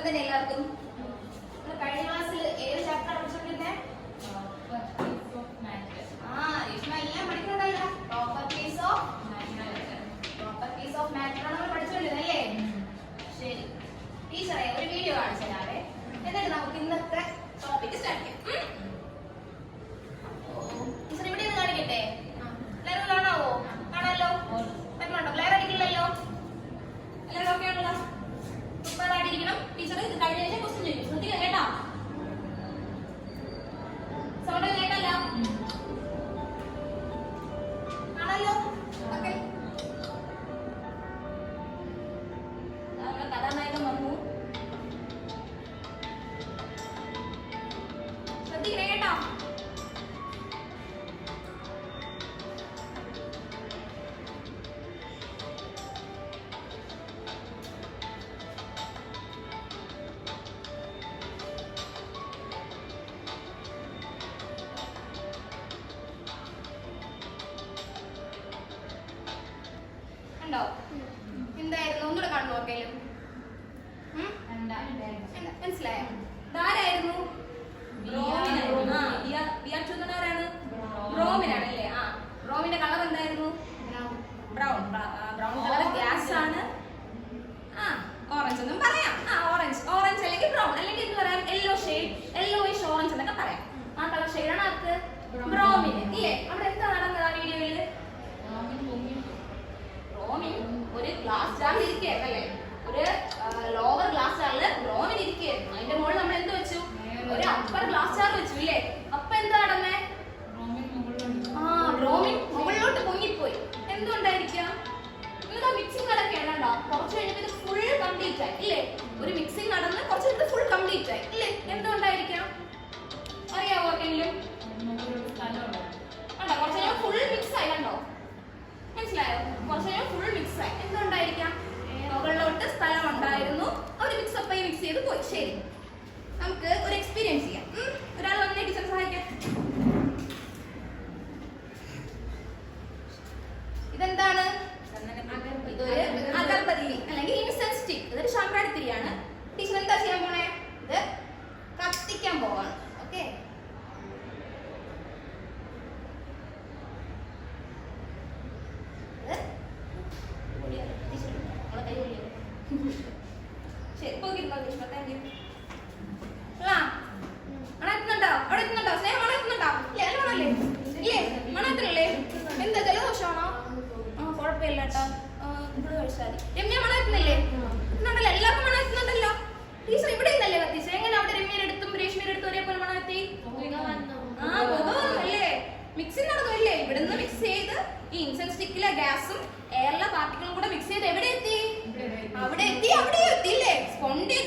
തന്നെ എല്ലാവർക്കും കഴിഞ്ഞ ക്ലാസ്സിൽ ഏത് ചാപ്റ്റർ പഠിച്ചോണ്ടിരുന്നേ? രേഷ്മ എല്ലാം പഠിക്കുന്നുണ്ടല്ലോ. പ്രോപ്പർട്ടീസ് ഓഫ് മാറ്റർ ആണ് നമ്മൾ പഠിച്ചോണ്ടിരുന്നല്ലേ? ശരി, ടീച്ചറെ ഒരു വീഡിയോ കാണിച്ചു തരാവേ, എന്നിട്ട് നമുക്ക് ഇന്നത്തെ ടോപ്പിക് സ്റ്റാർട്ട് ചെയ്യാം. ടീച്ചർ ഇവിടെ ഒന്ന് കാണിക്കട്ടെ. എല്ലാവരും കാണാവോ? കാണാമല്ലോ, പറ്റുന്നുണ്ടോ? ക്ലിയർ അടിക്കില്ലല്ലോ? എല്ലാവരും ഓക്കെ ആണല്ലോ? സൂപ്പറായിട്ടിരിക്കണം. ടീച്ചർ ഇത് കഴിഞ്ഞ ശേഷം ക്വസ്റ്റ്യൻ ചോദിക്കും, ശ്രദ്ധിക്കുക കേട്ടോ. സൗണ്ട് കേട്ടല്ലോ? കാണാലോ? ഓക്കെ. നമ്മുടെ കഥാനായകൻ വന്നു, ശ്രദ്ധിക്കണേ കേട്ടോ. എന്തായിരുന്നു ഒന്നുകൂടെ കാണുന്നു നോക്കേലും മനസ്സിലായോ? ഇതാരായിരുന്നു? ബ്രോമിനാണ് അല്ലേ? ആ, ബ്രോമിന്റെ കളർ എന്തായിരുന്നു? ബ്രൗൺ. ബ്രൗൺ കളർ ഗ്യാസ് ആണ്. ആ, ഓറഞ്ച് എന്നും പറയാം. ആ, ഓറഞ്ച് അല്ലെങ്കിൽ ബ്രൗൺ അല്ലെങ്കിൽ എന്ത് പറയാം? യെല്ലോയിഷ് ഓറഞ്ച് എന്നൊക്കെ പറയാം. ആ കളർ ഷെയ്ഡാണ് ആർക്ക്? ബ്രോമിന് ഇല്ലേ? അവിടെ എന്താ നടന്നത് ആ വീഡിയോയില്? ബ്രോമിൻ ഒരു ഗ്ലാസ് ജാറിൽ ഇരിക്കുകയല്ലേ, ഒരു ലോവർ ഗ്ലാസ് ജാറിൽ ബ്രോമിൻ ഇരിക്കുകയായിരുന്നു. അതിന്റെ മുകളിൽ നമ്മൾ എന്ത് വെച്ചു? ഒരു അപ്പർ ഗ്ലാസ് ജാർ വെച്ചു ഇല്ലേ? അപ്പൊ എന്താ നടന്നേ? ബ്രോമിൻ മുകളിലോട്ട് പൊങ്ങിപ്പോയി. എന്തുകൊണ്ടായിരിക്കാം? നിങ്ങൾക്ക് ആ മിക്സിംഗ് നടക്കുകയാണ് കേട്ടോ. കുറച്ച് കഴിഞ്ഞപ്പോൾ ഇത് ഫുൾ കംപ്ലീറ്റ് ആയി ഇല്ലേ? ഒരു മിക്സിംഗ് നടന്ന് കുറച്ച് കഴിഞ്ഞപ്പോൾ ഫുൾ കംപ്ലീറ്റ് ആയി ഇല്ലേ? എന്തുകൊണ്ടായിരിക്കാം? അറിയാവോ ആർക്കെങ്കിലും? കണ്ടോ, കുറച്ച് കഴിഞ്ഞാൽ ഫുൾ മിക്സ് ആയി. കണ്ടോ, മനസ്സിലായോ? കുറച്ച് കഴിഞ്ഞാൽ ഫുൾ മിക്സ് ആയി. എന്തുകൊണ്ടായിരിക്കാം? മുകളിലോട്ട് സ്ഥലം ഉണ്ടായിരുന്നു, അവർ മിക്സ് ചെയ്ത് പോയി. ശരി, നമുക്ക് ഒരു എക്സ്പീരിയൻസ് ചെയ്യാം. ഒരാൾ വന്നേ ടീച്ചർ സഹായിക്കാം. ഇതെന്താണ്? ഇതൊരു അഗർബത്തി അല്ലെങ്കിൽ ഇൻസെൻസ് സ്റ്റിക്ക്. ഇതൊരു ശാമ്പ്രാണിത്തിരിയാണ്. ടീച്ചർ എന്താ ചെയ്യാൻ പോണേ? ഇത് കത്തിക്കാൻ പോവാണ്. ഓക്കെ, ശരി, പോകിരുന്നോ ടീച്ചർ? Thank you. അവിടെ എത്തുന്നുണ്ടോ? സ്നേഹം മണം എത്തുന്നുണ്ടോ? ഇല്ലേ? നല്ല മണല്ലേ? ഇല്ലേ? മണം എത്തുന്നില്ലേ? എന്താ ജലദോഷമാണോ? കുഴപ്പമില്ല കേട്ടോ, ഇവിടെ കഴിച്ചാൽ രമ്യ മണം എത്തുന്നില്ലേ? എത്തുന്നുണ്ടല്ലോ, എല്ലാവർക്കും മണം എത്തുന്നുണ്ടല്ലോ. ടീച്ചർ ഇവിടെ നിന്നല്ലേ കത്തിച്ച? എങ്ങനെ അവിടെ രമ്യയുടെ അടുത്തും രേഷ്മയുടെ അടുത്തും ഒരേപോലെ മണം എത്തി? അല്ലേ? മിക്സിങ് നടന്നില്ലേ? ഇവിടുന്ന് മിക്സ് ചെയ്ത് ഈ ഇൻസെൻസ് സ്റ്റിക്കിലെ ഗ്യാസും എയറിലെ പാർട്ടിക്കിളും കൂടെ മിക്സ് ചെയ്ത് എവിടെ എത്തി? അവിടെ എത്തി. അവിടെ എത്തിയില്ലേ?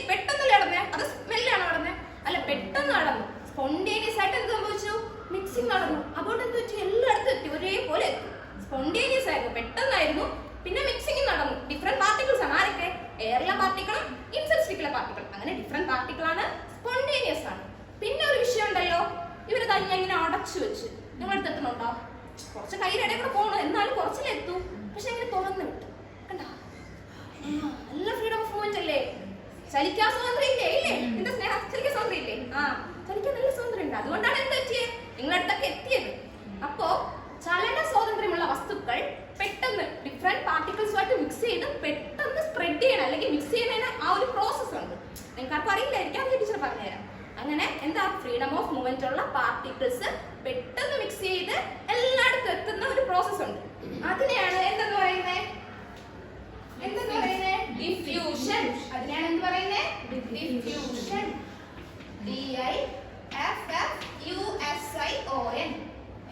പെട്ടെന്നല്ലേ നടന്നേ? അത് സ്മെല്ലാണ് നടന്നേ? അല്ല, പെട്ടെന്ന് നടന്നു. സ്പോണ്ടേനിയസ് ആയിട്ട് എന്ത് സംഭവിച്ചു? മിക്സിംഗ് നടന്നു. അതുകൊണ്ട് എന്ത് വെച്ചു? എല്ലായിടത്തും എത്തി, ഒരേപോലെ എത്തി. സ്പോണ്ടേനിയസ് ആയിരുന്നു, പെട്ടെന്നായിരുന്നു. പിന്നെ മിക്സിംഗ് നടന്നു. ഡിഫറെന്റ് പാർട്ടിക്കിൾസ് ആണ്. ആരൊക്കെ? എയറിലെ പാർട്ടിക്കിളും ഇൻസെൻസ് സ്റ്റിക്കിലെ പാർട്ടിക്കിളും. അങ്ങനെ ഡിഫറെന്റ് പാർട്ടിക്കിൾ ആണ്, സ്പോണ്ടേനിയസ് ആണ്. പിന്നെ ഒരു വിഷയം ഉണ്ടല്ലോ, ഇവര് തന്നെ ഇങ്ങനെ അടച്ചു വെച്ച്. നിങ്ങളടുത്ത് എത്തുന്നുണ്ടോ? കുറച്ച് കയ്യുടെ ഇടയിൽ കൂടെ പോകണം, എന്നാലും കുറച്ചിലെത്തു. പക്ഷെ ഇങ്ങനെ തുറന്നു വിട്ടു. കണ്ടാ, നല്ല ഫ്രീഡം ഓഫ് മൂവ്മെന്റ് അല്ലേ? ചലിക്കാൻ സ്വാതന്ത്ര്യം ഇല്ലേ? ഇല്ലേ? എന്റെ സ്നേഹം, ചലിക്കാൻ സ്വാതന്ത്ര്യം ഇല്ലേ? ചലിക്കാൻ നല്ല സ്വാതന്ത്ര്യം ഉണ്ട്. അതുകൊണ്ടാണ് എന്താ പറ്റിയത്? നിങ്ങളടുത്തൊക്കെ എത്തിയത്. അപ്പോ ചലന സ്വാതന്ത്ര്യമുള്ള വസ്തുക്കൾ പെട്ടെന്ന് ഡിഫറെന്റ് പാർട്ടിക്കിൾസുമായിട്ട് മിക്സ് ചെയ്ത് പെട്ടെന്ന് സ്പ്രെഡ് ചെയ്യണം, അല്ലെങ്കിൽ മിക്സ് ചെയ്യുന്നതിന് ആ ഒരു പ്രോസസ് ഉണ്ട്. നിങ്ങൾക്ക് ആർക്കും അറിയില്ലായിരിക്കാം, ടീച്ചർ പറഞ്ഞുതരാം. അങ്ങനെ എന്താ? ഫ്രീഡം ഓഫ് മൂവ്മെന്റ് ഉള്ള പാർട്ടിക്കിൾസ് പെട്ടെന്ന് മിക്സ് ചെയ്ത് എല്ലായിടത്തും എത്തുന്ന ഒരു പ്രോസസ് ഉണ്ട്. അതിനെയാണ് എന്തെന്ന് പറയുന്നത്? ഡിഫ്യൂഷൻ. അതിനെയാണ് എന്ത് പറയുന്നത്? ഡിഫ്യൂഷൻ. DIFFUSION.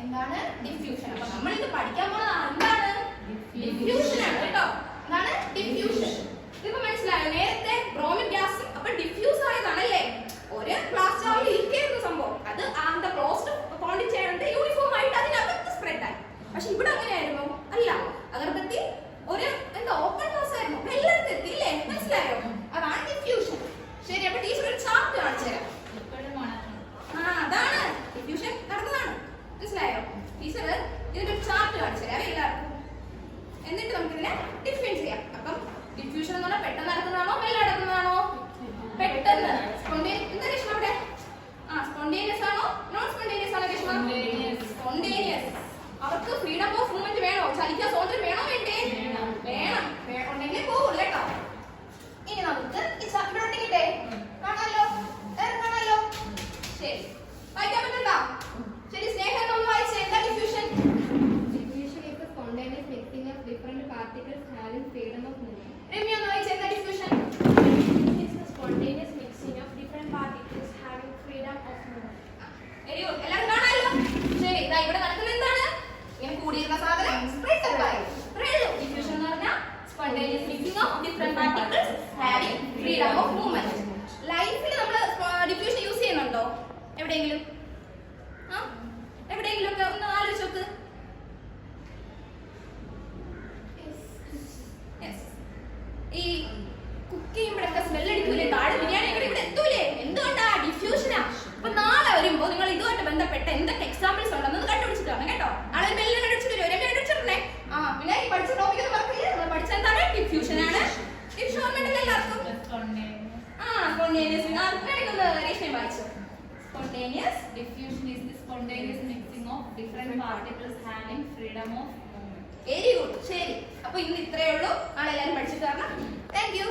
എന്താണ്? ഡിഫ്യൂഷൻ. അപ്പൊ നമ്മൾ ഇത് പഠിക്കാൻ പോകുന്നത് എന്താണ്? ഡിഫ്യൂഷൻ ആണ് കേട്ടോ. എന്താണ് ഡിഫ്യൂഷൻ? ഇതിപ്പോ മനസ്സിലായോ? നേരത്തെ ബ്രോമിൻ ഗ്യാസ് അപ്പൊ ഡിഫ്യൂസ് ആയതാണല്ലേ? ഒരു ഗ്ലാസ് ജാറിൽ ഇരിക്കുന്ന സംഭവം അത് ആന്റെ ക്ലോസ്ഡ് ക്വാണ്ടിറ്റി യൂണിഫോം ആയിട്ട് അതിനകത്ത് സ്പ്രെഡ് ആയി. പക്ഷെ ഇവിടെ അങ്ങനെയായിരുന്നു? അല്ല, അഗർബത്തി ഒരു എന്താ ഓപ്പൺ ഗ്ലാസ് ആയിരുന്നു, എല്ലായിടത്തും എത്തിയില്ലേ? മനസ്സിലായോ? അതാണ് ഡിഫ്യൂഷൻ. ശരി, അപ്പൊ ടീച്ചർ ഒരു ചാർട്ട് കാണിച്ചു തരാം. അതാണ് ഡിഫ്യൂഷൻ നടന്നതാണ്. മനസ്സിലായോ? ടീച്ചർ ഇതിന്റെ ഒരു ചാർട്ട് കാണിച്ചു തരാം എല്ലാവർക്കും, എന്നിട്ട് നമുക്ക് ഇതിനെ ഡിഫൈൻ ചെയ്യാം. അപ്പം ഫ്രീഡം ഓഫ് മൂവ്മെന്റ്. ലൈഫിൽ നമ്മൾ ഡിഫ്യൂഷൻ യൂസ് ചെയ്യുന്നുണ്ടോ എവിടെയെങ്കിലും? എവിടെയെങ്കിലും ഒക്കെ ഒന്ന് ആലോചിച്ച് നോക്ക്. ഈ കുക്ക് ചെയ്യുമ്പോഴൊക്കെ സ്മെൽ അടിക്കൂലേ? താഴെ ബിരിയാണി ഇവിടെ എത്തൂലേ? എന്തുകൊണ്ടാ? ഡിഫ്യൂഷനാ. അപ്പൊ നാളെ വരുമ്പോ നിങ്ങൾ ഇതുമായിട്ട് ബന്ധപ്പെട്ട എന്തൊക്കെ എക്സാമ്പിൾസ് ഉണ്ടെന്ന് കണ്ടുപിടിച്ചിട്ടാണ് കേട്ടോ. നാളെ മെല്ലെ കണ്ടുപിടിച്ചിട്ട് വരും. എന്നെ കണ്ടുപിടിച്ചിട്ടുണ്ടേ. പിന്നെ ഈ പഠിച്ച ടോപ്പിക് എന്ന് പറഞ്ഞില്ലേ, നമ്മൾ പഠിച്ച എന്താണ്? ഡിഫ്യൂഷൻ ആണ്. ഡിഫ്യൂഷൻ ഓർമ്മയുണ്ടല്ലോ എല്ലാവർക്കും? Spontaneous. Spontaneous diffusion is the spontaneous mixing of different particles having freedom of movement. Very good. ശരി. അപ്പോൾ ഇന്ന് ഇത്രയേ ഉള്ളൂ. നാളെ എല്ലാവരും പഠിച്ചിട്ട് വരണം. Thank you.